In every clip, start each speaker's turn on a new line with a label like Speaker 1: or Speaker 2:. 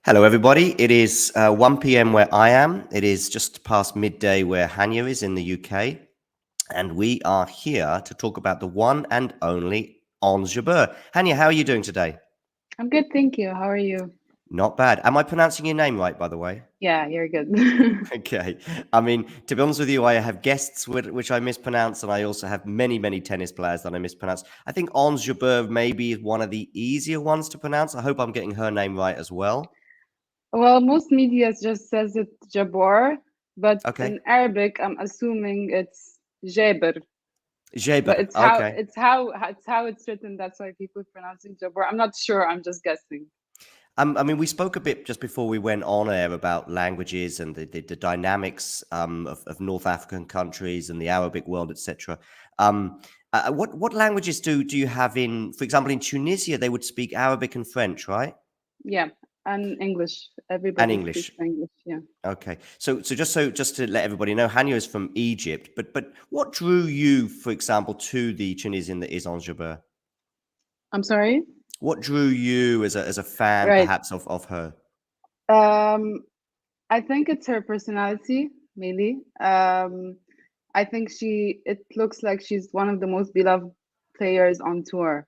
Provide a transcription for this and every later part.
Speaker 1: Hello, everybody. It is 1 p.m. where I am. It is just past midday where Hanya is in the UK. And we are here to talk about the one and only Ons Jabeur. Hanya, how are you doing today?
Speaker 2: I'm good, thank you. How are you?
Speaker 1: Not bad. Am I pronouncing your name right, by the way?
Speaker 2: Yeah, you're good.
Speaker 1: Okay. I mean, to be honest with you, I have guests which I mispronounce, and I also have many, many tennis players that I mispronounce. I think Ons Jabeur maybe is one of the easier ones to pronounce. I hope I'm getting her name right as well.
Speaker 2: Well, most media just says it Jabor, but
Speaker 1: Okay.
Speaker 2: in Arabic, I'm assuming it's Jabir. But
Speaker 1: Jabeur.
Speaker 2: it's how
Speaker 1: Okay.
Speaker 2: it's written. That's why people pronounce it Jabor. I'm not sure. I'm just guessing.
Speaker 1: I mean, we spoke a bit just before we went on air about languages and the dynamics of North African countries and the Arabic world, etc. What languages do you have in, for example, in Tunisia, they would speak Arabic and French, right?
Speaker 2: Yeah, and English.
Speaker 1: And
Speaker 2: Everybody speaks
Speaker 1: English.
Speaker 2: English. Yeah.
Speaker 1: Okay. So just to let everybody know, Hanya is from Egypt, but what drew you, for example, to the Tunisian that is Ons Jabeur?
Speaker 2: I'm sorry.
Speaker 1: What drew you as a fan,
Speaker 2: Right.
Speaker 1: perhaps, of her?
Speaker 2: Um, I think it's her personality, mainly. I think it looks like she's one of the most beloved players on tour.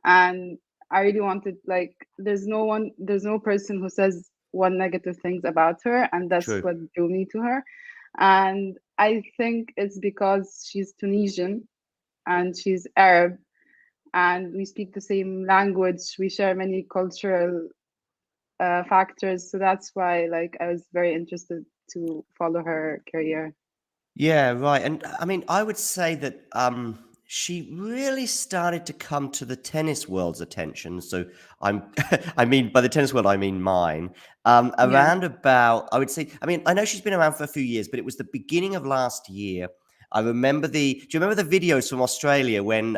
Speaker 2: And I really wanted, like, there's no person who says one negative things about her, and that's
Speaker 1: True.
Speaker 2: what drew me to her. And I think it's because she's Tunisian and she's Arab, and we speak the same language, we share many cultural factors. So that's why, like, I was very interested to follow her career.
Speaker 1: Yeah, right. And I mean, I would say that she really started to come to the tennis world's attention. So I'm, I mean, by the tennis world, I mean mine.
Speaker 2: Yeah.
Speaker 1: Around about, I would say, I mean, I know she's been around for a few years, but it was the beginning of last year. I remember do you remember the videos from Australia when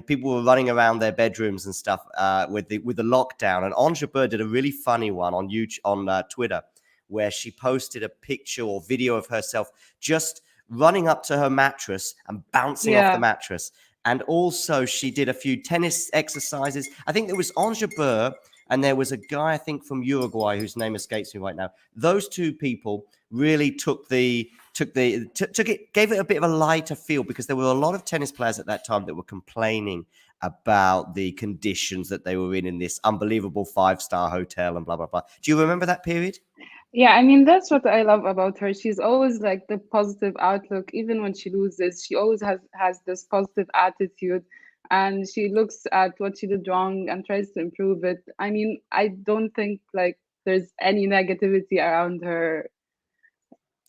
Speaker 1: people were running around their bedrooms and stuff with the lockdown? And Ons Jabeur did a really funny one on YouTube, on Twitter, where she posted a picture or video of herself just running up to her mattress and bouncing off the
Speaker 2: Yeah.
Speaker 1: mattress. And also, she did a few tennis exercises. I think there was Ons Jabeur and there was a guy, I think, from Uruguay whose name escapes me right now. Those two people really took it, gave it a bit of a lighter feel, because there were a lot of tennis players at that time that were complaining about the conditions that they were in this unbelievable 5-star hotel and blah blah blah. Do you remember that period?
Speaker 2: Yeah, I mean, that's what I love about her. She's always like the positive outlook. Even when she loses, she always has this positive attitude, and she looks at what she did wrong and tries to improve it. I mean, I don't think like there's any negativity around her,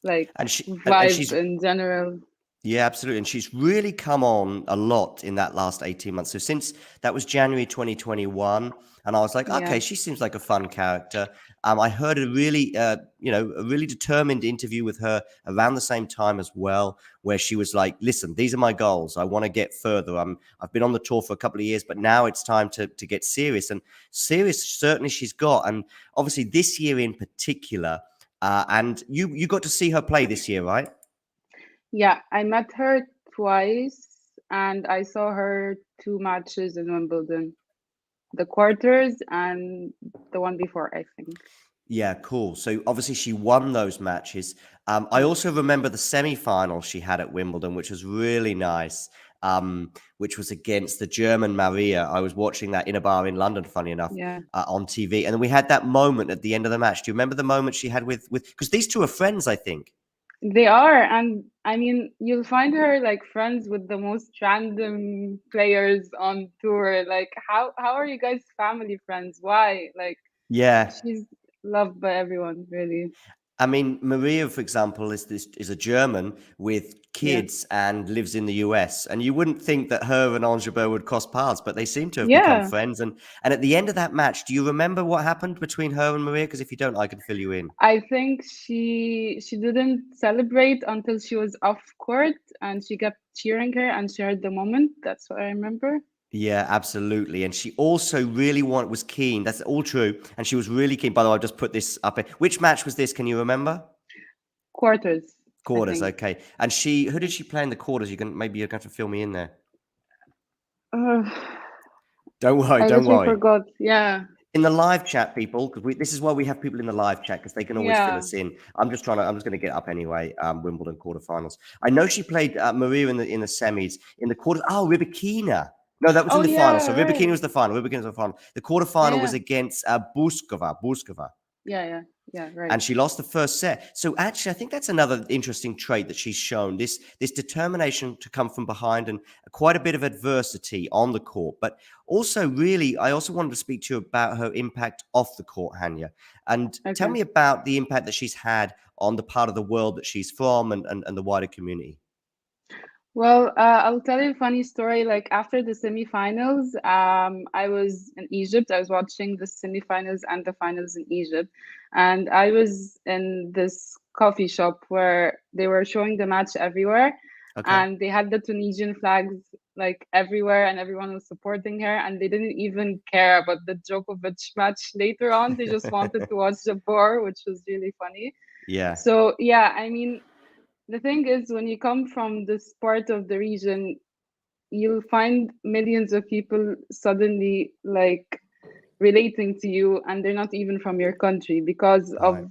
Speaker 2: like,
Speaker 1: And
Speaker 2: vibe
Speaker 1: she's
Speaker 2: in general.
Speaker 1: Yeah, absolutely. And she's really come on a lot in that last 18 months. So since that was January 2021, and I was like,
Speaker 2: Yeah.
Speaker 1: okay, she seems like a fun character. I heard a really, a really determined interview with her around the same time as well, where she was like, listen, these are my goals. I want to get further. I've been on the tour for a couple of years, but now it's time to get serious. And serious, certainly she's got. And obviously this year in particular, and you got to see her play this year, right?
Speaker 2: Yeah, I met her twice and I saw her two matches in Wimbledon, the quarters and the one before, I think.
Speaker 1: Yeah, cool. So obviously she won those matches. I
Speaker 2: Yeah.
Speaker 1: also remember the semi-final she had at Wimbledon, which was really nice, which was against the German Maria. I was watching that in a bar in London, funny enough,
Speaker 2: Yeah.
Speaker 1: on TV. And then we had that moment at the end of the match. Do you remember the moment she had with because these two are friends, I think.
Speaker 2: They are, and I mean, you'll find her like friends with the most random players on tour. Like, how are you guys family friends? Why? Like,
Speaker 1: Yeah.
Speaker 2: she's loved by everyone, really.
Speaker 1: I mean, Maria, for example, is a German with
Speaker 2: Yeah.
Speaker 1: kids and lives in the US. And you wouldn't think that her and Ons Jabeur would cross paths, but they seem to have become
Speaker 2: Yeah.
Speaker 1: friends. And at the end of that match, do you remember what happened between her and Maria? Because if you don't, I can fill you in.
Speaker 2: I think she didn't celebrate until she was off court, and she kept cheering her and shared the moment. That's what I remember.
Speaker 1: Yeah, absolutely. And she also really was keen. That's all true. And she was really keen. By the way, I'll just put this up. Which match was this? Can you remember?
Speaker 2: Quarters, I
Speaker 1: Quarters,
Speaker 2: think.
Speaker 1: okay. And who did she play in the quarters? Maybe you're going to have to fill me in there.
Speaker 2: Uh,
Speaker 1: Don't worry,
Speaker 2: I
Speaker 1: don't
Speaker 2: literally
Speaker 1: worry.
Speaker 2: forgot. Yeah.
Speaker 1: in the live chat, people, because this is why we have people in the live chat, because they can always fill
Speaker 2: Yeah.
Speaker 1: us in. I'm just going to get up anyway. Wimbledon quarterfinals. I know she played Maria in the semis. In the quarter, oh, Rybakina. No, that was in
Speaker 2: Oh
Speaker 1: the final.
Speaker 2: yeah,
Speaker 1: So
Speaker 2: right.
Speaker 1: Rybakina was the final. Rybakina was the final. The quarterfinal
Speaker 2: Yeah,
Speaker 1: was against Buskova.
Speaker 2: yeah, yeah, yeah, right.
Speaker 1: And she lost the first set. So actually, I think that's another interesting trait that she's shown, this determination to come from behind and quite a bit of adversity on the court. But also, really, I also wanted to speak to you about her impact off the court, Hanya, and tell
Speaker 2: Okay.
Speaker 1: me about the impact that she's had on the part of the world that she's from and the wider community.
Speaker 2: Well, I'll tell you a funny story. Like after the semifinals, I was in Egypt. I was watching the semifinals and the finals in Egypt, and I was in this coffee shop where they were showing the match everywhere,
Speaker 1: Okay.
Speaker 2: and they had the Tunisian flags like everywhere, and everyone was supporting her, and they didn't even care about the Djokovic match later on. They just wanted to watch Jabeur, which was really funny.
Speaker 1: Yeah.
Speaker 2: So yeah, I mean, the thing is, when you come from this part of the region, you'll find millions of people suddenly like relating to you, and they're not even from your country because
Speaker 1: Right.
Speaker 2: of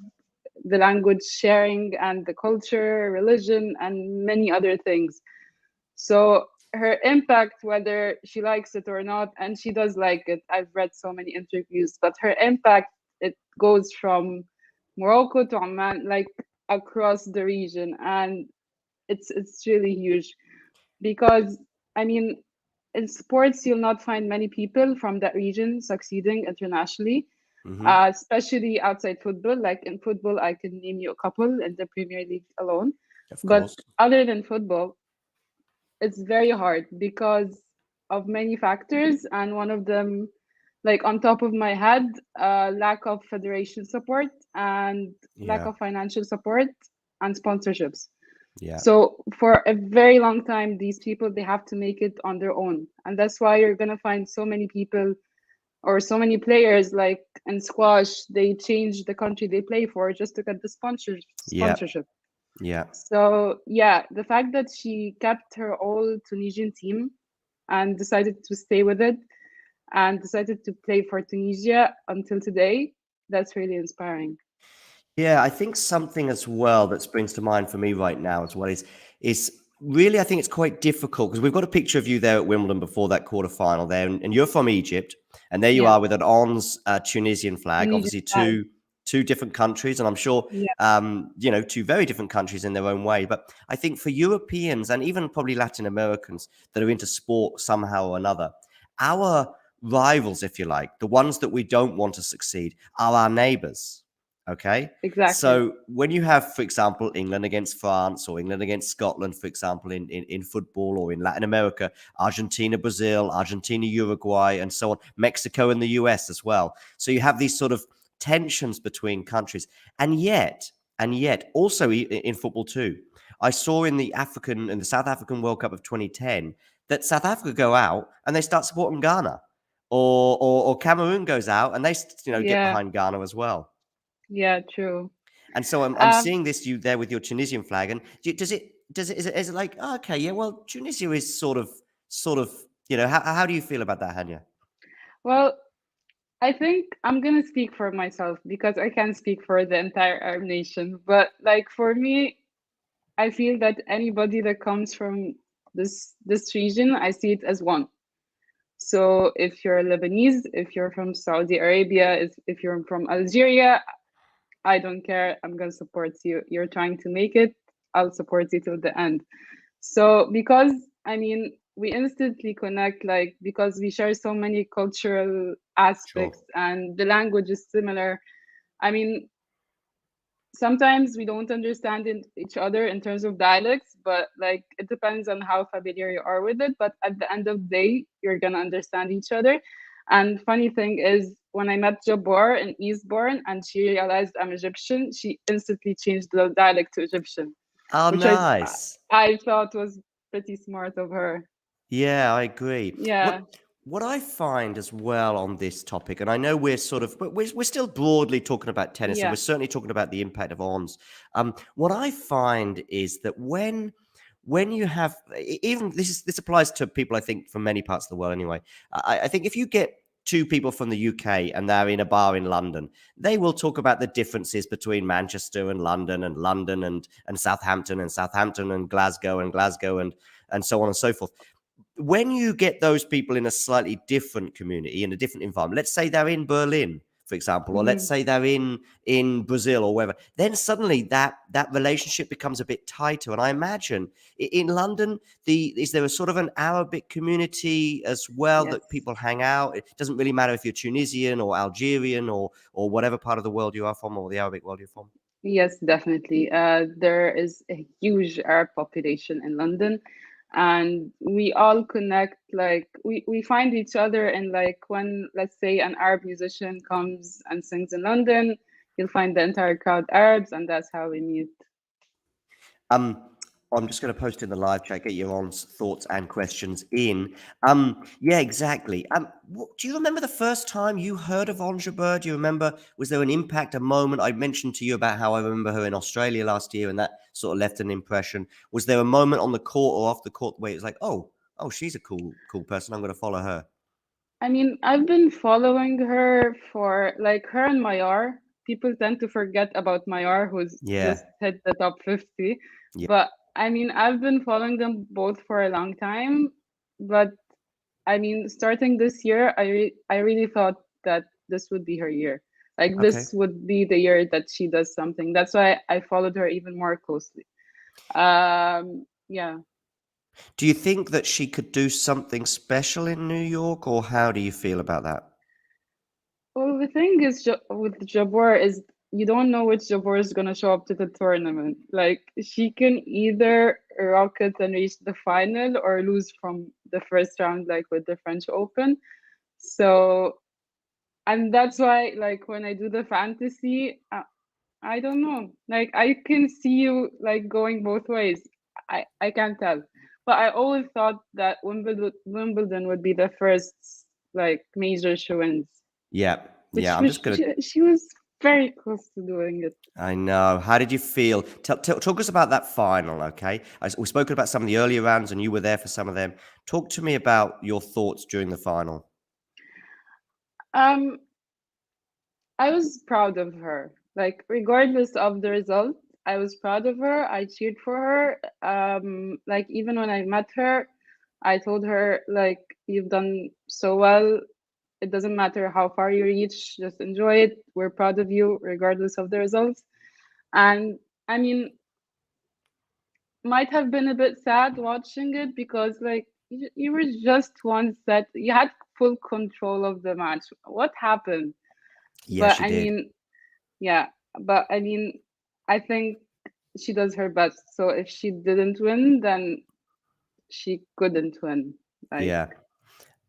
Speaker 2: the language sharing and the culture, religion, and many other things. So her impact, whether she likes it or not, and she does like it. I've read so many interviews, but her impact, it goes from Morocco to Oman, like across the region, and it's really huge because I mean, in sports you'll not find many people from that region succeeding internationally,
Speaker 1: Mm-hmm.
Speaker 2: especially outside football. Like in football, I can name you a couple in the Premier League alone,
Speaker 1: Of
Speaker 2: but
Speaker 1: course.
Speaker 2: other than football, it's very hard because of many factors, and one of them, like on top of my head, lack of federation support and lack
Speaker 1: Yeah.
Speaker 2: of financial support and sponsorships.
Speaker 1: Yeah.
Speaker 2: So for a very long time, these people, they have to make it on their own, and that's why you're gonna find so many people or so many players like in squash, they change the country they play for just to get the
Speaker 1: Yeah.
Speaker 2: sponsorship.
Speaker 1: Yeah.
Speaker 2: So yeah, the fact that she kept her all Tunisian team and decided to stay with it and decided to play for Tunisia until today, that's really inspiring.
Speaker 1: Yeah, I think something as well that springs to mind for me right now as well is really I think it's quite difficult because we've got a picture of you there at Wimbledon before that quarterfinal there, and you're from Egypt, and there you
Speaker 2: Yeah,
Speaker 1: are with an Ons Tunisian flag,
Speaker 2: Tunisian
Speaker 1: obviously
Speaker 2: flag.
Speaker 1: two different countries, and I'm sure
Speaker 2: Yeah,
Speaker 1: two very different countries in their own way. But I think for Europeans and even probably Latin Americans that are into sport somehow or another, our rivals, if you like, the ones that we don't want to succeed, are our neighbors. Okay.
Speaker 2: exactly.
Speaker 1: So when you have, for example, England against France or England against Scotland, for example, in football or in Latin America, Argentina, Brazil, Argentina, Uruguay, and so on, Mexico and the US as well. So you have these sort of tensions between countries. And yet, also in football too, I saw in the South African World Cup of 2010 that South Africa go out and they start supporting Ghana. Or Cameroon goes out and they get
Speaker 2: Yeah,
Speaker 1: behind Ghana as well.
Speaker 2: yeah, true.
Speaker 1: And so I'm
Speaker 2: Um,
Speaker 1: seeing this you there with your Tunisian flag, and is it like, oh, okay, yeah, well, Tunisia is sort of how do you feel about that, Hanya?
Speaker 2: well, I think I'm gonna speak for myself because I can't speak for the entire Arab nation. But like for me, I feel that anybody that comes from this region, I see it as one. So if you're Lebanese, if you're from Saudi Arabia, if you're from Algeria, I don't care. I'm gonna support you. You're trying to make it. I'll support you till the end. So because I mean we instantly connect like because we share so many cultural
Speaker 1: Sure.
Speaker 2: aspects and the language is similar. I mean sometimes we don't understand each other in terms of dialects, but like it depends on how familiar you are with it. But at the end of the day, you're gonna understand each other. And funny thing is, when I met Jabor in Eastbourne and she realized I'm Egyptian, she instantly changed the dialect to Egyptian,
Speaker 1: Oh,
Speaker 2: which
Speaker 1: nice.
Speaker 2: I thought was pretty smart of her.
Speaker 1: Yeah, I agree.
Speaker 2: Yeah,
Speaker 1: What I find as well on this topic, and I know we're sort of, but we're still broadly talking about tennis, and
Speaker 2: yeah,
Speaker 1: we're certainly talking about the impact of ons. What I find is that when you have even this applies to people I think from many parts of the world anyway. I think if you get two people from the UK and they're in a bar in London, they will talk about the differences between Manchester and London and Southampton and Glasgow and so on and so forth. When you get those people in a slightly different community, in a different environment, let's say they're in Berlin, for example, or let's say they're in Brazil or wherever, then suddenly that relationship becomes a bit tighter. And I imagine in London, is there a sort of an Arabic community as well
Speaker 2: Yes.
Speaker 1: that people hang out? It doesn't really matter if you're Tunisian or Algerian or whatever part of the world you are from, or the Arabic world you're from.
Speaker 2: Yes, definitely. There is a huge Arab population in London, and we all connect. Like we find each other, and like when, let's say, an Arab musician comes and sings in London, you'll find the entire crowd Arabs, and that's how we meet.
Speaker 1: I'm just going to post in the live chat, get your own thoughts and questions in. Yeah, exactly. Do you remember the first time you heard of Ons Jabeur? Do you remember, was there an impact, a moment? I mentioned to you about how I remember her in Australia last year, and that sort of left an impression. Was there a moment on the court or off the court where it was like, oh, she's a cool person, I'm going to follow her?
Speaker 2: I mean, I've been following her for like her and Mayar. People tend to forget about Mayar, who's
Speaker 1: Yeah,
Speaker 2: just hit the top 50.
Speaker 1: yeah.
Speaker 2: But I mean, I've been following them both for a long time. But I mean, starting this year, I really thought that this would be her year. Like
Speaker 1: Okay.
Speaker 2: this would be the year that she does something. That's why I followed her even more closely. Yeah.
Speaker 1: Do you think that she could do something special in New York, or how do you feel about that?
Speaker 2: Well, the thing is, with Jabeur is you don't know which Jabeur is gonna show up to the tournament. Like she can either rock it and reach the final or lose from the first round, like with the French Open. So, and that's why, like when I do the fantasy, I don't know. Like I can see you like going both ways. I can't tell, but I always thought that Wimbledon would be the first like major show-ins,
Speaker 1: Yeah,
Speaker 2: which
Speaker 1: yeah. I'm
Speaker 2: which
Speaker 1: just going to
Speaker 2: she was very close to doing it.
Speaker 1: I know. How did you feel? Talk us about that final, okay? We've spoken about some of the earlier rounds, and you were there for some of them. Talk to me about your thoughts during the final.
Speaker 2: Um, I was proud of her. Like regardless of the result, I was proud of her. I cheered for her. Like even when I met her, I told her like you've done so well. It doesn't matter how far you reach, just enjoy it. We're proud of you regardless of the results. And I mean, might have been a bit sad watching it because like you were just one set. You had full control of the match. What happened?
Speaker 1: Yes,
Speaker 2: But
Speaker 1: she
Speaker 2: I
Speaker 1: did.
Speaker 2: mean, yeah, but I mean, I think she does her best. So if she didn't win, then she couldn't win. Like,
Speaker 1: Yeah.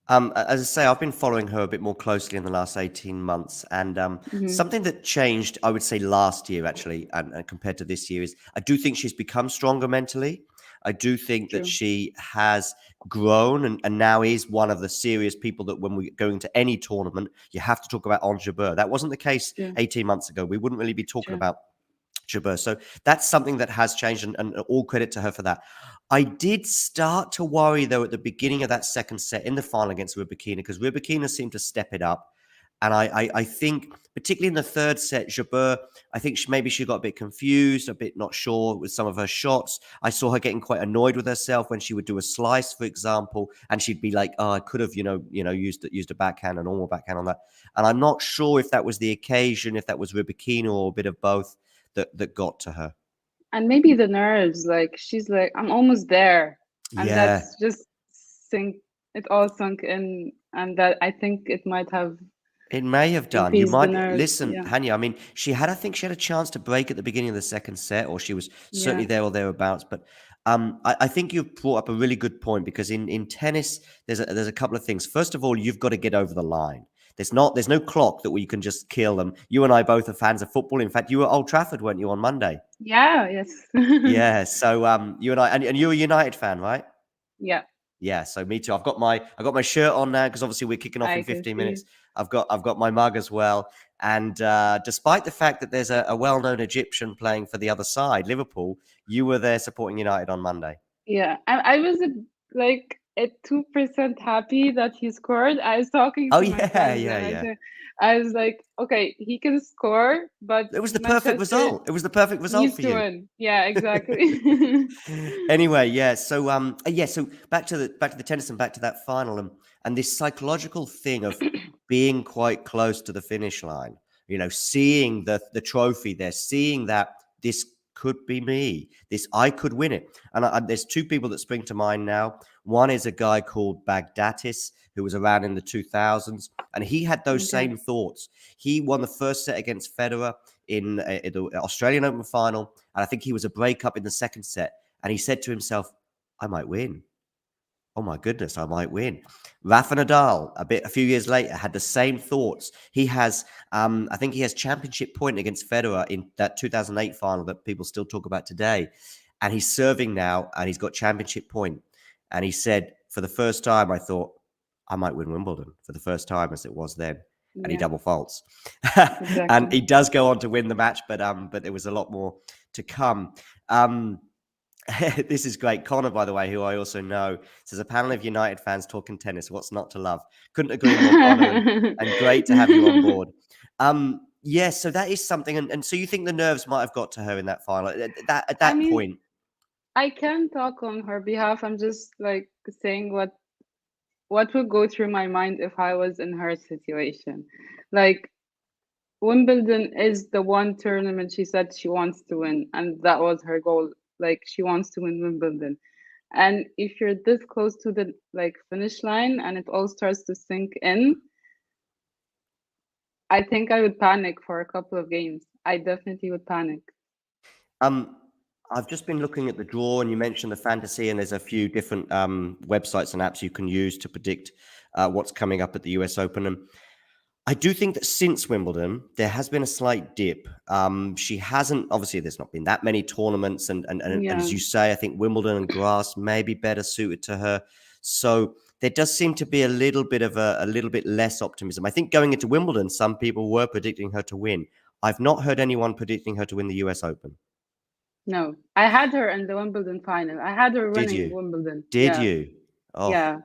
Speaker 1: As I say, I've been following her a bit more closely in the last 18 months. And
Speaker 2: mhm,
Speaker 1: something that changed, I would say, last year, actually, and compared to this year, is I do think she's become stronger mentally. I do think that
Speaker 2: true.
Speaker 1: she has grown and now is one of the serious people that when we go into any tournament, you have to talk about Ons Jabeur. That wasn't the case
Speaker 2: True.
Speaker 1: 18 months ago. We wouldn't really be talking
Speaker 2: True.
Speaker 1: about Jabeur. So that's something that has changed, and all credit to her for that. I did start to worry, though, at the beginning of that second set in the final against Rybakina, because Rybakina seemed to step it up. And I think, particularly in the third set, Jabeur, I think maybe she got a bit confused, a bit not sure with some of her shots. I saw her getting quite annoyed with herself when she would do a slice, for example, and she'd be like, "Oh, I could have, used a backhand, a normal backhand on that." And I'm not sure if that was the occasion, if that was Rybakina or a bit of both that got to her.
Speaker 2: And maybe the nerves, like she's like, I'm almost there. And
Speaker 1: Yeah,
Speaker 2: that's just sink it all sunk in. And that I think it might have
Speaker 1: it may have done. You
Speaker 2: increased the
Speaker 1: might
Speaker 2: nerves.
Speaker 1: listen,
Speaker 2: Yeah.
Speaker 1: Hanya. I mean, I think she had a chance to break at the beginning of the second set, or she was
Speaker 2: Yeah.
Speaker 1: certainly there or thereabouts. But I think you've brought up a really good point, because in tennis, there's a couple of things. First of all, you've got to get over the line. There's no clock that we can just kill them. You and I both are fans of football. In fact, you were at Old Trafford, weren't you, on Monday?
Speaker 2: Yeah. Yes.
Speaker 1: Yeah. So you and I, and you're a United fan, right?
Speaker 2: Yeah.
Speaker 1: Yeah, so me too. I've got my shirt on now because obviously we're kicking off
Speaker 2: I
Speaker 1: in
Speaker 2: can
Speaker 1: 15
Speaker 2: see.
Speaker 1: minutes. I've got my mug as well. And despite the fact that there's a well-known Egyptian playing for the other side, Liverpool, you were there supporting United on Monday.
Speaker 2: Yeah. I was like 2% happy that he scored. I was talking
Speaker 1: Oh
Speaker 2: to my
Speaker 1: yeah,
Speaker 2: friends
Speaker 1: yeah,
Speaker 2: and
Speaker 1: yeah.
Speaker 2: I was like, okay, he can score, but
Speaker 1: It was the perfect
Speaker 2: Manchester
Speaker 1: result. It was the perfect result
Speaker 2: needs
Speaker 1: for
Speaker 2: to
Speaker 1: you.
Speaker 2: win. Yeah, exactly.
Speaker 1: Anyway, yeah. So yeah. So back to the tennis and back to that final and this psychological thing of being quite close to the finish line. You know, seeing the trophy there, seeing that this could be me. This I could win it. And there's two people that spring to mind now. One is a guy called Bagdatis who was around in the 2000s, and he had those
Speaker 2: Okay.
Speaker 1: same thoughts. He won the first set against Federer in the Australian Open final, and I think he was a breakup in the second set. And he said to himself, "I might win. Oh my goodness, I might win." Rafa Nadal, a few years later, had the same thoughts. He has, I think he has championship point against Federer in that 2008 final that people still talk about today. And he's serving now, and he's got championship point. And he said, for the first time, I thought I might win Wimbledon for the first time as it was then. And he
Speaker 2: Yeah,
Speaker 1: double faults, and
Speaker 2: exactly.
Speaker 1: he does go on to win the match, but there was a lot more to come. Um, this is great. Connor, by the way, who I also know, says a panel of United fans talking tennis. What's not to love? Couldn't agree more, Connor, and great to have you on board. Yeah, so that is something, and so you think the nerves might have got to her in that final at
Speaker 2: I
Speaker 1: that
Speaker 2: mean,
Speaker 1: point.
Speaker 2: I can talk on her behalf. I'm just like saying what would go through my mind if I was in her situation. Like Wimbledon is the one tournament she said she wants to win, and that was her goal. Like she wants to win Wimbledon. And if you're this close to the like finish line and it all starts to sink in, I think I would panic for a couple of games. I definitely would panic.
Speaker 1: Um, I've just been looking at the draw, and you mentioned the fantasy, and there's a few different websites and apps you can use to predict what's coming up at the US Open. And I do think that since Wimbledon, there has been a slight dip. She hasn't, obviously, there's not been that many tournaments. And
Speaker 2: Yeah.
Speaker 1: as you say, I think Wimbledon and grass may be better suited to her. So there does seem to be a little bit of a little bit less optimism. I think going into Wimbledon, some people were predicting her to win. I've not heard anyone predicting her to win the US Open.
Speaker 2: No. I had her in the Wimbledon final. I had her
Speaker 1: Did
Speaker 2: winning
Speaker 1: you?
Speaker 2: Wimbledon.
Speaker 1: Did
Speaker 2: Yeah.
Speaker 1: you? Oh,
Speaker 2: Yeah.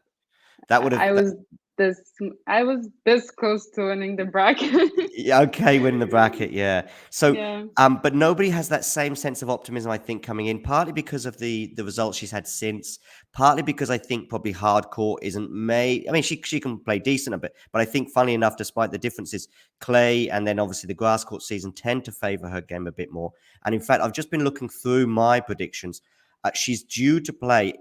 Speaker 1: that would
Speaker 2: I
Speaker 1: have.
Speaker 2: was this I was this close to winning the bracket.
Speaker 1: Yeah, okay, win the bracket, yeah. So,
Speaker 2: Yeah.
Speaker 1: but nobody has that same sense of optimism, I think, coming in, partly because of the results she's had since, partly because I think probably hardcourt isn't made. I mean, she can play decent a bit, but I think, funnily enough, despite the differences, clay and then obviously the grass court season tend to favour her game a bit more. And in fact, I've just been looking through my predictions. She's due to play.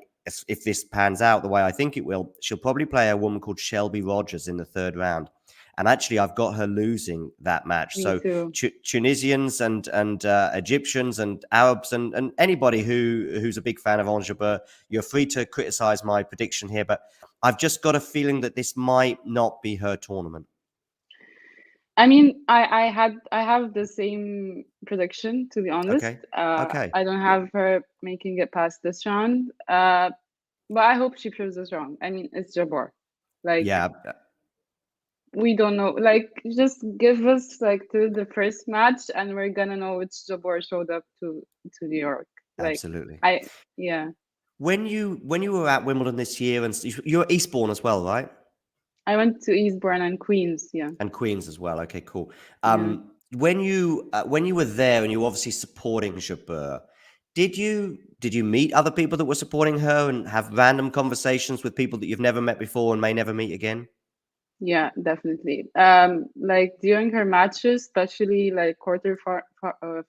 Speaker 1: If this pans out the way I think it will, she'll probably play a woman called Shelby Rogers in the third round. And actually, I've got her losing that match.
Speaker 2: Me
Speaker 1: So
Speaker 2: too.
Speaker 1: Tunisians and Egyptians and Arabs and anybody who's a big fan of Ons Jabeur, you're free to criticize my prediction here, but I've just got a feeling that this might not be her tournament.
Speaker 2: I mean, I have the same prediction, to be honest.
Speaker 1: Okay, okay,
Speaker 2: I don't have her making it past this round. But I hope she proves us wrong. I mean, it's Jabor. Like
Speaker 1: yeah,
Speaker 2: we don't know. Like just give us like to the first match, and we're gonna know which Jabor showed up to New York. Like
Speaker 1: absolutely.
Speaker 2: I yeah.
Speaker 1: When you were at Wimbledon this year, and you're Eastbourne as well, right?
Speaker 2: I went to Eastbourne and Queens. Yeah,
Speaker 1: And Queens as well. Okay, cool.
Speaker 2: yeah.
Speaker 1: When you were there and you were obviously supporting Jabeur, did you meet other people that were supporting her and have random conversations with people that you've never met before and may never meet again?
Speaker 2: Yeah, definitely. Like during her matches, especially like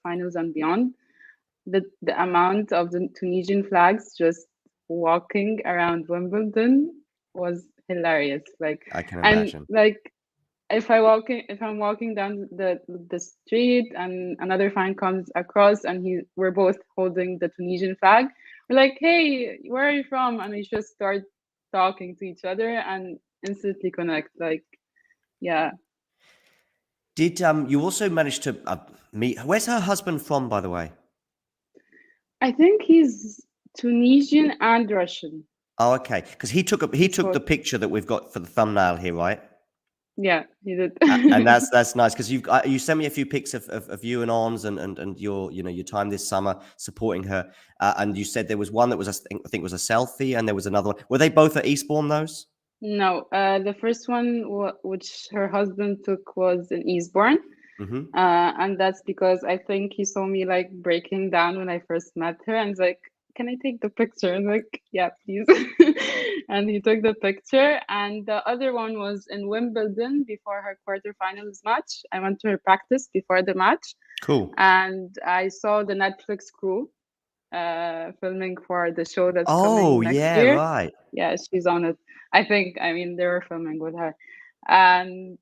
Speaker 2: finals and beyond, the amount of the Tunisian flags just walking around Wimbledon was hilarious. Like,
Speaker 1: I can
Speaker 2: and
Speaker 1: imagine.
Speaker 2: like if I'm walking down the street and another fan comes across and we're both holding the Tunisian flag, we're like, hey, where are you from? And we just start talking to each other and instantly connect. Like, yeah.
Speaker 1: Did you also manage to meet? Where's her husband from, by the way?
Speaker 2: I think he's Tunisian and Russian.
Speaker 1: Oh, okay, because he took
Speaker 2: He's
Speaker 1: the
Speaker 2: both.
Speaker 1: picture that we've got for the thumbnail here, right?
Speaker 2: Yeah, he did.
Speaker 1: And that's nice because you sent me a few pics of you and Ons and your your time this summer supporting her, and you said there was one that was I think was a selfie, and there was another one. Were they both at Eastbourne? Those?
Speaker 2: No, the first one which her husband took was in Eastbourne.
Speaker 1: Mm-hmm.
Speaker 2: And that's because I think he saw me like breaking down when I first met her, and he's like, "Can I take the picture?" I'm like, "Yeah, please." And he took the picture. And the other one was in Wimbledon before her quarterfinals match. I went to her practice before the match,
Speaker 1: Cool.
Speaker 2: and I saw the Netflix crew filming for the show that's
Speaker 1: Oh
Speaker 2: coming next
Speaker 1: yeah,
Speaker 2: year.
Speaker 1: right.
Speaker 2: Yeah, she's on it. I think. I mean, they were filming with her, and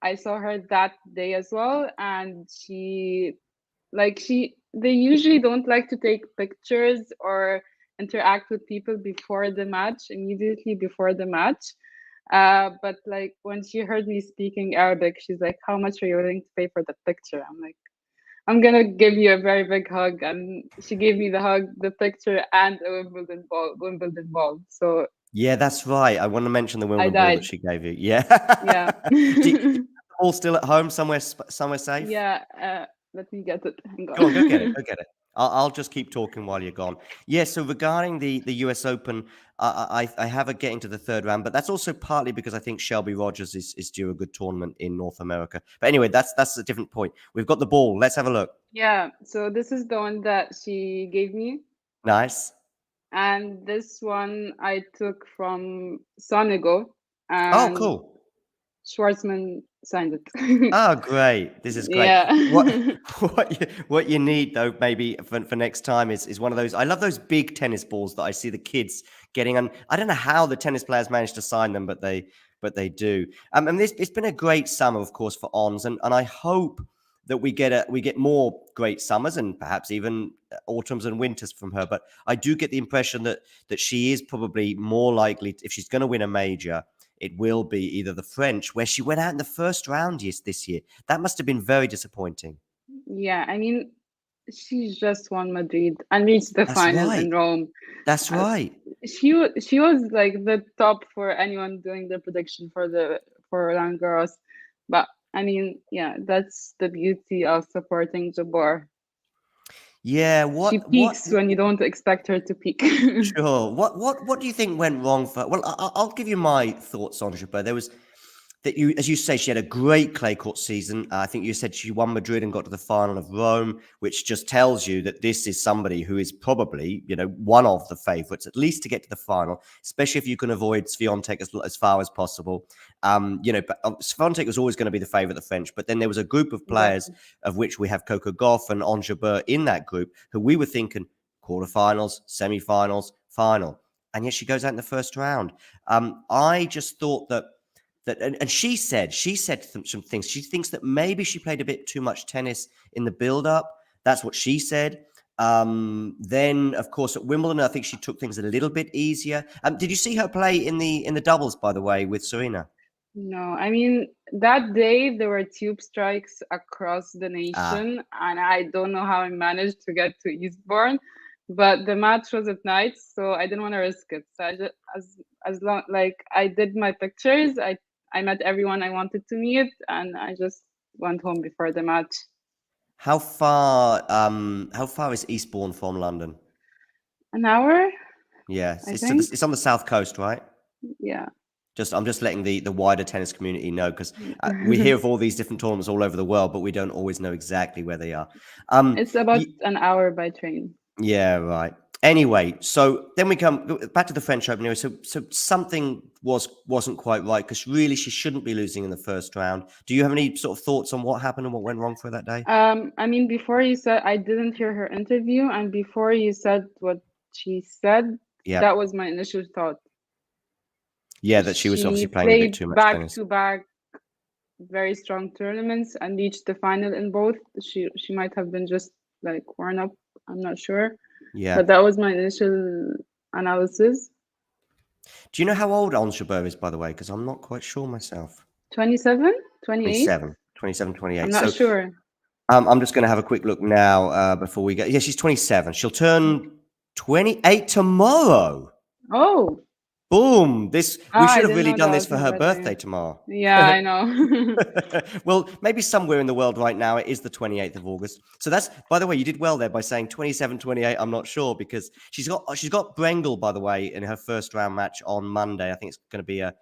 Speaker 2: I saw her that day as well, and they usually don't like to take pictures or interact with people before the match, immediately before the match. But like when she heard me speaking Arabic, she's like, "How much are you willing to pay for the picture?" I'm like, "I'm gonna give you a very big hug," and she gave me the hug, the picture, and a Wimbledon ball. Wimbledon ball. So
Speaker 1: Yeah, that's right. I want to mention the
Speaker 2: I
Speaker 1: Wimbledon ball that
Speaker 2: died.
Speaker 1: she gave you. Yeah.
Speaker 2: Yeah.
Speaker 1: Do you have the ball still at home somewhere safe?
Speaker 2: Yeah. Let me get it. Hang
Speaker 1: Go on, go get it.
Speaker 2: on.
Speaker 1: Go get it. I'll just keep talking while you're gone. Yeah. So regarding the US Open, I have it getting to the third round, but that's also partly because I think Shelby Rogers is due a good tournament in North America. But anyway, that's a different point. We've got the ball. Let's have a look.
Speaker 2: Yeah, so this is the one that she gave me,
Speaker 1: Nice.
Speaker 2: and this one I took from Sonigo,
Speaker 1: Oh,
Speaker 2: and
Speaker 1: cool.
Speaker 2: Schwartzman signed it.
Speaker 1: Oh, great. This is great.
Speaker 2: Yeah.
Speaker 1: What you need though, maybe for next time is one of those. I love those big tennis balls that I see the kids getting, and I don't know how the tennis players manage to sign them, but they do. And it's been a great summer, of course, for Ons, and I hope that we get more great summers and perhaps even autumns and winters from her. But I do get the impression that she is probably more likely, if she's going to win a major, it will be either the French, where she went out in the first round this year. That must have been very disappointing.
Speaker 2: Yeah, I mean, she just won Madrid and reached the
Speaker 1: That's
Speaker 2: final
Speaker 1: right.
Speaker 2: in Rome.
Speaker 1: That's
Speaker 2: Uh,
Speaker 1: right.
Speaker 2: she was like the top for anyone doing the prediction for Roland Garros. But I mean, yeah, that's the beauty of supporting Jabeur.
Speaker 1: Yeah.
Speaker 2: She peaks when you don't expect her to peak.
Speaker 1: Sure. What do you think went wrong for? Well, I'll give you my thoughts on Jabeur. There was that you, as you say, she had a great clay court season. I think you said she won Madrid and got to the final of Rome, which just tells you that this is somebody who is probably, one of the favourites, at least to get to the final, especially if you can avoid Swiatek as far as possible. But Swiatek was always going to be the favourite of the French, but then there was a group of players, of which we have Coco Gauff and Ons Jabeur in that group, who we were thinking quarterfinals, semi-finals, final. And yet she goes out in the first round. I just thought that and she said some things. She thinks that maybe she played a bit too much tennis in the build-up. That's what she said. Then, of course, at Wimbledon, I think she took things a little bit easier. Did you see her play in the doubles, by the way, with Serena?
Speaker 2: No, I mean, that day there were tube strikes across the nation, and I don't know how I managed to get to Eastbourne, but the match was at night, so I didn't want to risk it. So I just, as long like I did my pictures, I met everyone I wanted to meet, and I just went home before the match.
Speaker 1: How far is Eastbourne from London?
Speaker 2: An hour,
Speaker 1: Yeah,
Speaker 2: I think.
Speaker 1: it's on the south coast, right?
Speaker 2: Yeah.
Speaker 1: I'm just letting the wider tennis community know, because we hear of all these different tournaments all over the world, but we don't always know exactly where they are.
Speaker 2: It's about an hour by train.
Speaker 1: Yeah, right. Anyway, so then we come back to the French Open. Anyway, so something wasn't quite right, because really she shouldn't be losing in the first round. Do you have any sort of thoughts on what happened and what went wrong for that day?
Speaker 2: I mean, before you said, I didn't hear her interview, and before you said what she said,
Speaker 1: Yeah,
Speaker 2: that was my initial thought.
Speaker 1: yeah, that she was obviously playing a bit too much
Speaker 2: back
Speaker 1: tennis.
Speaker 2: to back very strong tournaments and reached the final in both. She might have been just like worn up. I'm not sure.
Speaker 1: Yeah,
Speaker 2: but that was my initial analysis.
Speaker 1: Do you know how old Ons Jabeur is, by the way? Because I'm not quite sure myself.
Speaker 2: 27, 28?
Speaker 1: 27, 28.
Speaker 2: I'm not sure.
Speaker 1: I'm just going to have a quick look now before we go. Yeah, she's 27. She'll turn 28 tomorrow.
Speaker 2: Oh,
Speaker 1: Boom! We
Speaker 2: I
Speaker 1: should have
Speaker 2: didn't
Speaker 1: really
Speaker 2: know that
Speaker 1: done this
Speaker 2: was
Speaker 1: for
Speaker 2: his
Speaker 1: her
Speaker 2: birthday.
Speaker 1: birthday tomorrow.
Speaker 2: Yeah, I know.
Speaker 1: Well, maybe somewhere in the world right now it is the 28th of August. So that's, by the way, you did well there by saying 27, 28. I'm not sure because she's got Brengle, by the way, in her first round match on Monday. I think it's going to be a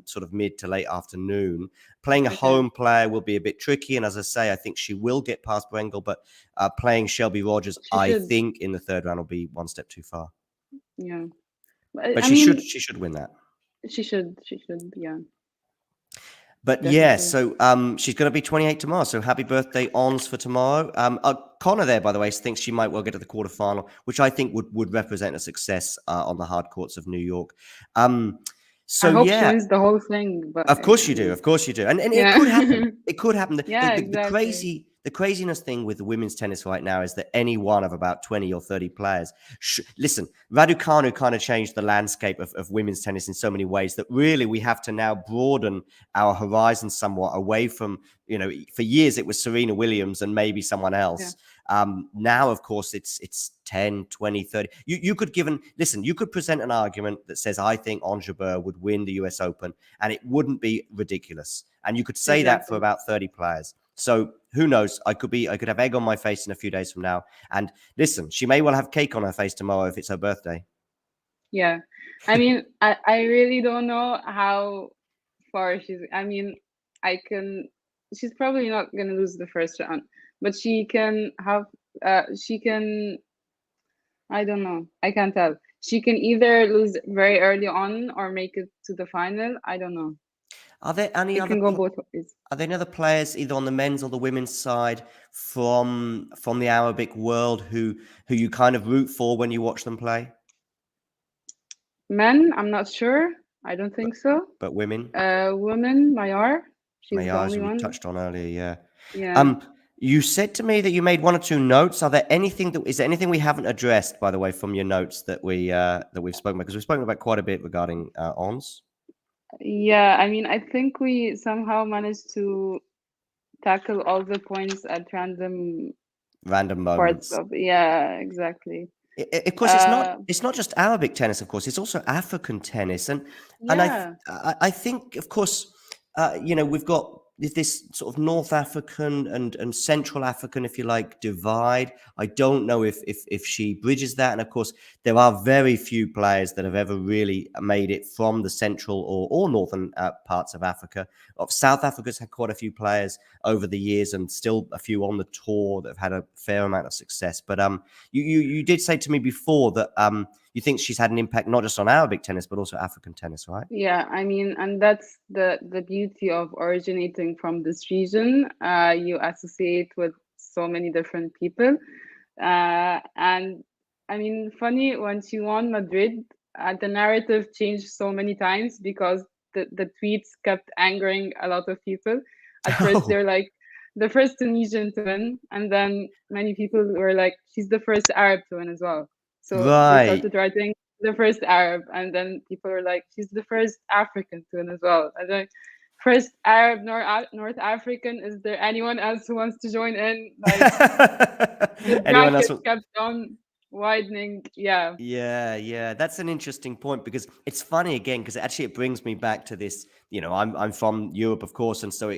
Speaker 1: sort of mid to late afternoon. Playing a
Speaker 2: Okay.
Speaker 1: home player will be a bit tricky, and as I say, I think she will get past Brengle, but playing Shelby Rogers,
Speaker 2: She
Speaker 1: I
Speaker 2: should.
Speaker 1: think in the third round will be one step too far.
Speaker 2: Yeah.
Speaker 1: But
Speaker 2: I
Speaker 1: she should
Speaker 2: mean,
Speaker 1: she should win that.
Speaker 2: she should. She should. Yeah,
Speaker 1: But yeah,
Speaker 2: definitely.
Speaker 1: so she's going to be 28 tomorrow. So happy birthday, Ons, for tomorrow. Connor there, by the way, thinks she might well get to the quarterfinal, which I think would represent a success on the hard courts of New York.
Speaker 2: I
Speaker 1: So
Speaker 2: hope she
Speaker 1: yeah,
Speaker 2: wins the whole thing, but
Speaker 1: of course
Speaker 2: I
Speaker 1: you do.
Speaker 2: mean,
Speaker 1: Of course you do. And it
Speaker 2: yeah,
Speaker 1: could happen. It could happen.
Speaker 2: yeah, exactly.
Speaker 1: The craziness thing with the women's tennis right now is that any one of about 20 or 30 players. Listen, Raducanu kind of changed the landscape of women's tennis in so many ways that really we have to now broaden our horizons somewhat away from, for years it was Serena Williams and maybe someone
Speaker 2: Yeah,
Speaker 1: else. Now, of course, it's 10, 20, 30. You could you could present an argument that says, I think Ons Jabeur would win the US Open, and it wouldn't be ridiculous. And you could say that for
Speaker 2: exactly.
Speaker 1: about 30 players. So who knows? I could have egg on my face in a few days from now. And listen, she may well have cake on her face tomorrow if it's her birthday.
Speaker 2: Yeah, I mean, I really don't know how far she's. I mean, I can. She's probably not gonna lose the first round, but she can have. She can. I don't know. I can't tell. She can either lose very early on or make it to the final. I don't know.
Speaker 1: Are there any
Speaker 2: It
Speaker 1: other
Speaker 2: can go both ways.
Speaker 1: Are there any other players either on the men's or the women's side from the Arabic world who you kind of root for when you watch them play?
Speaker 2: Men, I'm not sure. I don't think so.
Speaker 1: But women,
Speaker 2: Women, Mayar. She's the
Speaker 1: Mayars,
Speaker 2: only
Speaker 1: we
Speaker 2: one.
Speaker 1: touched on earlier, yeah.
Speaker 2: Yeah.
Speaker 1: You said to me that you made one or two notes. Is there anything we haven't addressed, by the way, from your notes that we've spoken about? Because we've spoken about quite a bit regarding Ons.
Speaker 2: Yeah, I mean, I think we somehow managed to tackle all the points at random
Speaker 1: Random
Speaker 2: parts
Speaker 1: moments.
Speaker 2: of. Yeah, exactly.
Speaker 1: Of course,
Speaker 2: Uh,
Speaker 1: it's not just Arabic tennis. Of course, it's also African tennis, and
Speaker 2: yeah,
Speaker 1: I think, of course, we've got this sort of North African and Central African, if you like, divide. I don't know if she bridges that, and of course, there are very few players that have ever really made it from the central or northern parts of Africa. Of South Africa's had quite a few players over the years, and still a few on the tour that have had a fair amount of success. But you did say to me before that you think she's had an impact not just on Arabic tennis but also African tennis, right?
Speaker 2: yeah. I mean, and that's the beauty of originating from this region. You associate with so many different people. And I mean, funny when she won Madrid, the narrative changed so many times because the tweets kept angering a lot of people. At first,
Speaker 1: Oh,
Speaker 2: they're like, the first Tunisian to win, and then many people were like, she's the first Arab to win as well. So they
Speaker 1: right.
Speaker 2: started writing the first Arab, and then people were like, she's the first African to win as well. And then first Arab North African. Is there anyone else who wants to join in? Like the
Speaker 1: Anyone else?
Speaker 2: bracket kept on widening. Yeah.
Speaker 1: Yeah. That's an interesting point because it's funny again because actually it brings me back to this. I'm from Europe, of course, and so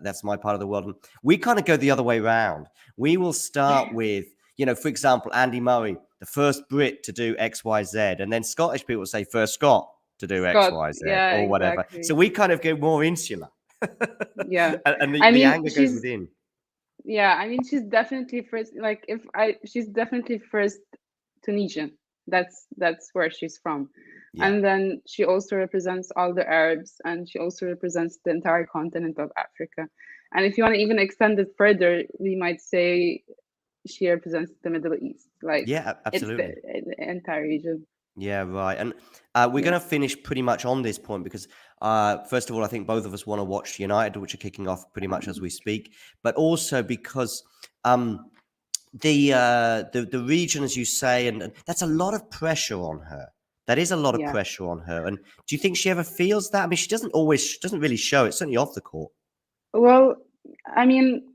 Speaker 1: that's my part of the world. And we kind of go the other way around. We will start with, for example, Andy Murray, the first Brit to do X, Y, Z, and then Scottish people say first Scot to do X,
Speaker 2: Scott.
Speaker 1: Y, Z,
Speaker 2: Yeah,
Speaker 1: or whatever. So
Speaker 2: exactly.
Speaker 1: we kind of go more insular,
Speaker 2: Yeah.
Speaker 1: and
Speaker 2: I
Speaker 1: the
Speaker 2: mean,
Speaker 1: anger goes within.
Speaker 2: yeah, I mean, she's definitely first. Like, she's definitely first Tunisian. That's where she's from,
Speaker 1: Yeah.
Speaker 2: and then she also represents all the Arabs, and she also represents the entire continent of Africa. And if you want to even extend it further, we might say she represents the Middle East. Like,
Speaker 1: Yeah,
Speaker 2: it's
Speaker 1: absolutely.
Speaker 2: the entire region.
Speaker 1: Yeah, right. And we're
Speaker 2: Yeah.
Speaker 1: going to finish pretty much on this point because, first of all, I think both of us want to watch United, which are kicking off pretty much as we speak, but also because the region, as you say, and that's a lot of pressure on her. That is a lot of
Speaker 2: Yeah.
Speaker 1: pressure on her. And do you think she ever feels that? I mean, she doesn't really show it, certainly off the court.
Speaker 2: Well, I mean,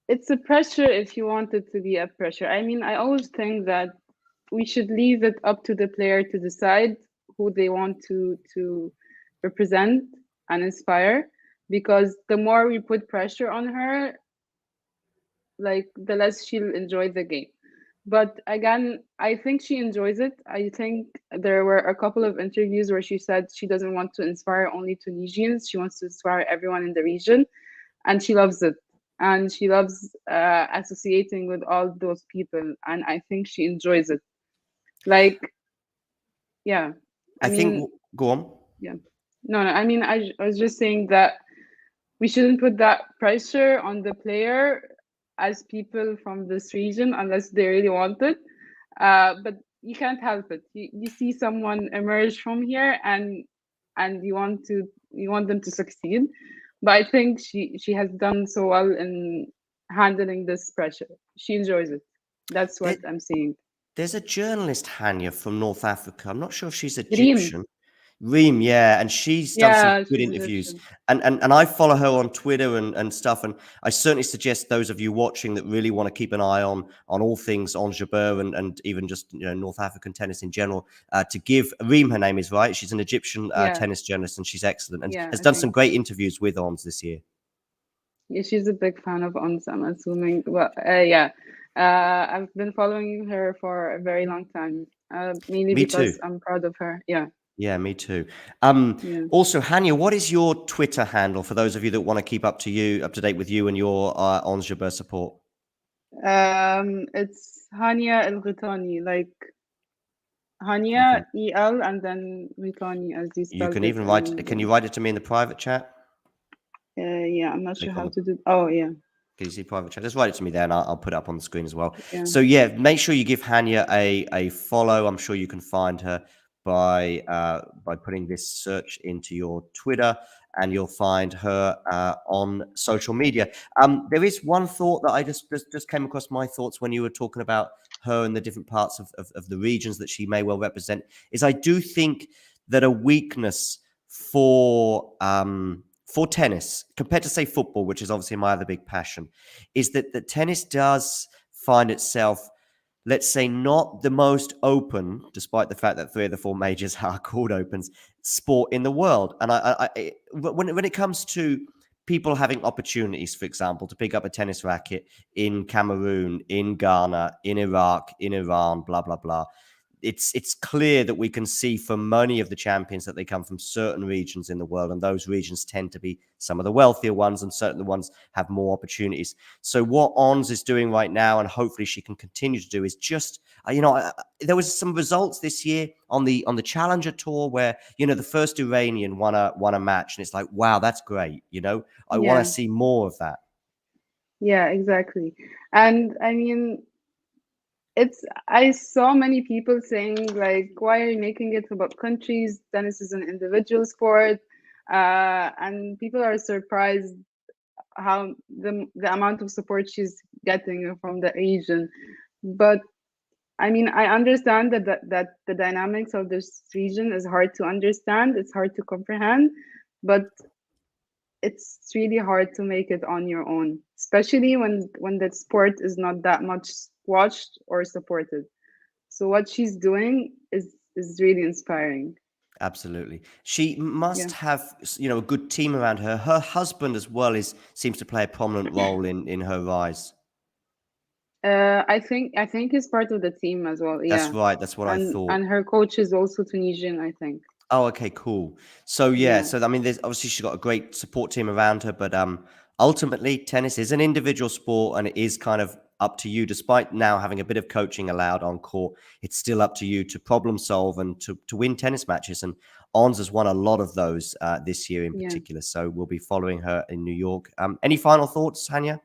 Speaker 2: it's a pressure if you want it to be a pressure. I mean, I always think that we should leave it up to the player to decide who they want to represent and inspire, because the more we put pressure on her, like the less she'll enjoy the game. But again, I think she enjoys it. I think there were a couple of interviews where she said she doesn't want to inspire only Tunisians, she wants to inspire everyone in the region, and she loves it. And she loves associating with all those people, and I think she enjoys it. Like, yeah, I
Speaker 1: I think,
Speaker 2: mean,
Speaker 1: go on.
Speaker 2: yeah, no, I mean, I was just saying that we shouldn't put that pressure on the player as people from this region unless they really want it. But you can't help it. You see someone emerge from here, and you want them to succeed. But I think she has done so well in handling this pressure. She enjoys it. That's what
Speaker 1: There,
Speaker 2: I'm seeing.
Speaker 1: there's a journalist, Hanya, from North Africa. I'm not sure if she's
Speaker 2: Dream.
Speaker 1: Egyptian. Reem, yeah, and she's done some
Speaker 2: Yeah,
Speaker 1: good
Speaker 2: she's
Speaker 1: interviews,
Speaker 2: Egyptian.
Speaker 1: and I follow her on Twitter and stuff, and I certainly suggest those of you watching that really want to keep an eye on all things Ons Jabeur and even just North African tennis in general, to give Reem, her name is right. She's an Egyptian
Speaker 2: Yeah,
Speaker 1: tennis journalist, and she's excellent and
Speaker 2: yeah,
Speaker 1: has
Speaker 2: I
Speaker 1: done
Speaker 2: think
Speaker 1: some
Speaker 2: so.
Speaker 1: great interviews with Ons this year.
Speaker 2: Yeah, she's a big fan of Ons, I'm assuming. Well, yeah, I've been following her for a very long time, mainly
Speaker 1: Me too.
Speaker 2: because I'm proud of her. Yeah,
Speaker 1: Yeah, me too.
Speaker 2: yeah.
Speaker 1: Also, Hanya, what is your Twitter handle for those of you that want to keep up to date with you and your Ons Jabeur support?
Speaker 2: It's Hanya Ghetany, like
Speaker 1: You
Speaker 2: Hanya
Speaker 1: can
Speaker 2: EL and then Ghetany as you
Speaker 1: you
Speaker 2: spelled
Speaker 1: can
Speaker 2: it
Speaker 1: even write.
Speaker 2: in
Speaker 1: Can you
Speaker 2: the.
Speaker 1: write it to me in the private chat?
Speaker 2: Yeah, I'm not sure
Speaker 1: Click on
Speaker 2: how
Speaker 1: the.
Speaker 2: to do. Oh, yeah,
Speaker 1: Can you see private chat? Just write it to me there, and I'll put it up on the screen as well.
Speaker 2: yeah,
Speaker 1: So yeah, make sure you give Hanya a follow. I'm sure you can find her by putting this search into your Twitter, and you'll find her on social media. There is one thought that I just came across my thoughts when you were talking about her and the different parts of the regions that she may well represent. Is I do think that a weakness for tennis compared to say football, which is obviously my other big passion, is that tennis does find itself, let's say, not the most open, despite the fact that 3 of the 4 majors are called opens, sport in the world. And when it comes to people having opportunities, for example, to pick up a tennis racket in Cameroon, in Ghana, in Iraq, in Iran, blah blah blah, it's clear that we can see from many of the champions that they come from certain regions in the world, and those regions tend to be some of the wealthier ones, and certainly the ones have more opportunities. So what Ons is doing right now, and hopefully she can continue to do, is just there was some results this year on the Challenger Tour where the first Iranian won a match, and it's like, wow, that's great. I want
Speaker 2: yeah,
Speaker 1: to see more of that.
Speaker 2: yeah, exactly. And I mean, I saw many people saying like, why are you making it about countries? Tennis is an individual sport. And people are surprised how the amount of support she's getting from the region. But I mean, I understand that the dynamics of this region is hard to understand, it's hard to comprehend, but it's really hard to make it on your own, especially when the sport is not that much watched or supported. So what she's doing is really inspiring.
Speaker 1: Absolutely. She
Speaker 2: Yeah.
Speaker 1: must have, a good team around her. Her husband as well seems to play a prominent role in her rise.
Speaker 2: I think he's part of the team as well.
Speaker 1: That's
Speaker 2: Yeah.
Speaker 1: right. That's what I thought.
Speaker 2: And her coach is also Tunisian, I think.
Speaker 1: Oh, okay, cool. So yeah,
Speaker 2: Yeah.
Speaker 1: so I mean, there's obviously she's got a great support team around her, but ultimately, tennis is an individual sport, and it is kind of up to you. Despite now having a bit of coaching allowed on court, it's still up to you to problem solve and to win tennis matches. And Ons has won a lot of those this year in
Speaker 2: Yeah.
Speaker 1: particular. So we'll be following her in New York. Any final thoughts, Hanya?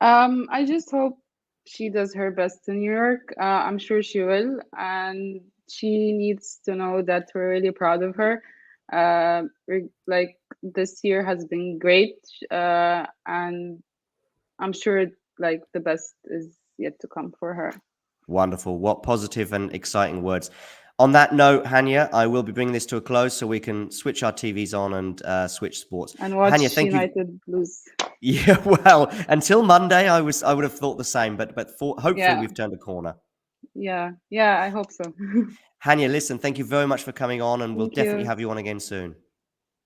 Speaker 2: I just hope she does her best in New York. I'm sure she will, and she needs to know that we're really proud of her. Like this year has been great, and I'm sure like the best is yet to come for her.
Speaker 1: Wonderful. What positive and exciting words. On that note, Hanya, I will be bringing this to a close so we can switch our TVs on and switch sports.
Speaker 2: And
Speaker 1: Hanya,
Speaker 2: watch
Speaker 1: thank you.
Speaker 2: United lose.
Speaker 1: Yeah, well, until Monday, I would have thought the same, but hopefully
Speaker 2: Yeah,
Speaker 1: we've turned a corner.
Speaker 2: Yeah, yeah, I hope so.
Speaker 1: Hanya, listen, thank you very much for coming on, and we'll
Speaker 2: Thank
Speaker 1: definitely
Speaker 2: you.
Speaker 1: have you on again soon.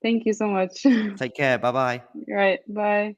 Speaker 2: Thank you so much.
Speaker 1: Take care. Bye bye.
Speaker 2: Right, bye.